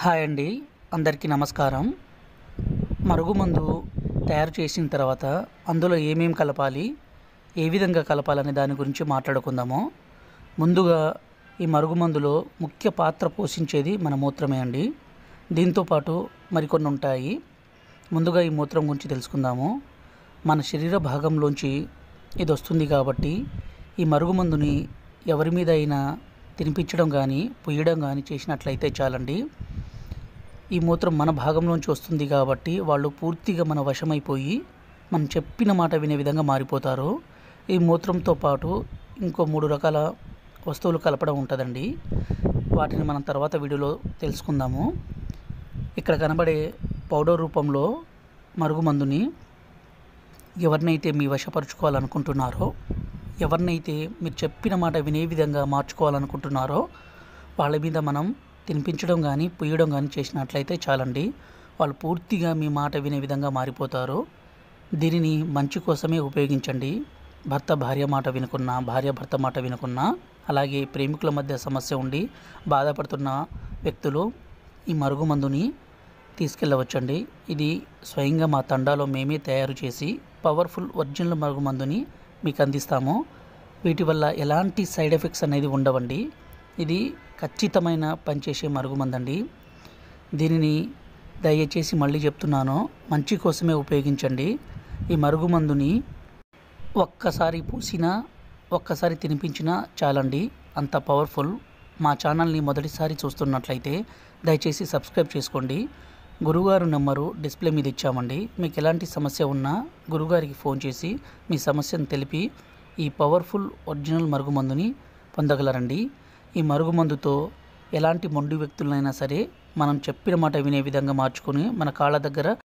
Hi అండి, అందరికీ నమస్కారం. మరుగుమందు తయారు చేసిన తర్వాత అందులో ఏమేమి కలపాలి, ఏ విధంగా కలపాలనే దాని గురించి మాట్లాడుకుందాము. ముందుగా ఈ మరుగుమందులో ముఖ్య పాత్ర పోషించేది మన మూత్రమే అండి. దీంతోపాటు మరికొన్ని ఉంటాయి. ముందుగా ఈ మూత్రం గురించి తెలుసుకుందాము. మన శరీర భాగంలోంచి ఇది వస్తుంది కాబట్టి ఈ మరుగుమందుని ఎవరి మీద అయినా తినిపించడం కానీ పొయ్యడం కానీ చేసినట్లయితే చాలండి. ఈ మూత్రం మన భాగంలోంచి వస్తుంది కాబట్టి వాళ్ళు పూర్తిగా మన వశమైపోయి మనం చెప్పిన మాట వినే విధంగా మారిపోతారు. ఈ మూత్రంతో పాటు ఇంకో 3 రకాల వస్తువులు కలపడం ఉంటుందండి. వాటిని మనం తర్వాత వీడియోలో తెలుసుకుందాము. ఇక్కడ కనబడే పౌడర్ రూపంలో మరుగుమందుని ఎవరినైతే మీ వశపరుచుకోవాలనుకుంటున్నారో, ఎవరినైతే మీరు చెప్పిన మాట వినే విధంగా మార్చుకోవాలనుకుంటున్నారో వాళ్ళ మీద మనం తినిపించడం కానీ పొయ్యడం కానీ చేసినట్లయితే చాలండి. వాళ్ళు పూర్తిగా మీ మాట వినే విధంగా మారిపోతారు. దీనిని మంచి కోసమే ఉపయోగించండి. భర్త భార్య మాట వినుకున్నా, భార్య భర్త మాట వినుకున్నా, అలాగే ప్రేమికుల మధ్య సమస్య ఉండి బాధపడుతున్న వ్యక్తులు ఈ మరుగుమందుని తీసుకెళ్ళవచ్చండి. ఇది స్వయంగా మా తండాలో మేమే తయారు చేసి పవర్ఫుల్ ఒరిజినల్ మరుగుమందుని మీకు అందిస్తాము. వీటి వల్ల ఎలాంటి సైడ్ ఎఫెక్ట్స్ అనేది ఉండవండి. ఇది ఖచ్చితమైన పనిచేసే మరుగుమందండి. దీనిని దయచేసి మళ్ళీ చెప్తున్నాను, మంచి కోసమే ఉపయోగించండి. ఈ మరుగుమందుని ఒక్కసారి పూసినా, ఒక్కసారి తినిపించినా చాలండి, అంత పవర్ఫుల్. మా ఛానల్ని మొదటిసారి చూస్తున్నట్లయితే దయచేసి సబ్స్క్రైబ్ చేసుకోండి. గురుగారు నెంబరు డిస్ప్లే మీద ఇచ్చామండి. మీకు ఎలాంటి సమస్య ఉన్నా గురుగారికి ఫోన్ చేసి మీ సమస్యను తెలిపి ఈ పవర్ఫుల్ ఒరిజినల్ మరుగుమందుని పొందగలరండి. ఈ మరుగుమందుతో ఎలాంటి మొండి వ్యక్తులైనా సరే మనం చెప్పిన మాట వినే విధంగా మార్చుకుని మన కాళ్ళ దగ్గర